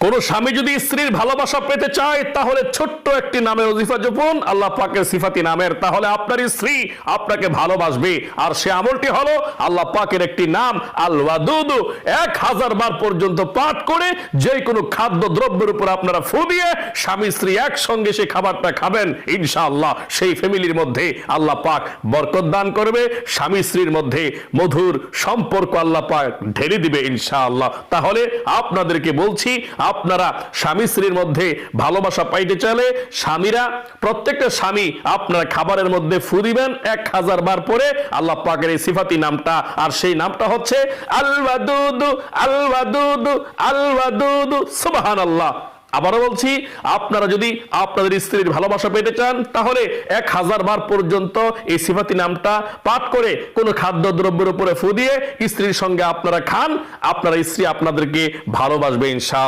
কোন স্বামী যদি স্ত্রীর ভালোবাসা পেতে চায় তাহলে ছোট্ট একটি নামের ওজিফা জপুন আল্লাহ পাকের সিফাতি নামের, তাহলে আপনার স্ত্রী আপনাকে ভালোবাসবে। আর সে আমলটি হলো আল্লাহ পাকের একটি নাম আল ওয়াদুদ, 1000 বার পর্যন্ত পাঠ করে যে কোনো খাদ্য দ্রব্যের উপর আপনারা ফু দিয়ে স্বামী স্ত্রী একসঙ্গে সেই খাবারটা খাবেন, ইনশাআল্লাহ সেই ফ্যামিলির মধ্যে আল্লাহ পাক বরকত দান করবে, স্বামী স্ত্রীর মধ্যে মধুর সম্পর্ক আল্লাহ পাক ঢেলে দিবে ইনশাআল্লাহ। তাহলে আপনাদেরকে বলছি, আপনারা স্বামী স্ত্রীর মধ্যে ভালোবাসা পাইতে চাইলে স্বামীরা, প্রত্যেকটা স্বামী আপনারা খাবারের মধ্যে ফু দিবেন 1000 বার পরে আল্লাহ পাকের এই সিফাতি নামটা, আর সেই নামটা হচ্ছে আল ওয়াদুদ আল ওয়াদুদ আল ওয়াদুদ। সুবহানাল্লাহ। আবারও বলছি, আপনারা যদি আপনাদের স্ত্রীর ভালোবাসা পেতে চান তাহলে 1000 বার পর্যন্ত এই সিফাতি নামটা পাঠ করে কোনো খাদ্য দ্রব্যের উপরে ফু দিয়ে স্ত্রীর সঙ্গে আপনারা খান, আপনার স্ত্রী আপনাদেরকে ভালোবাসবে ইনশাআল্লাহ।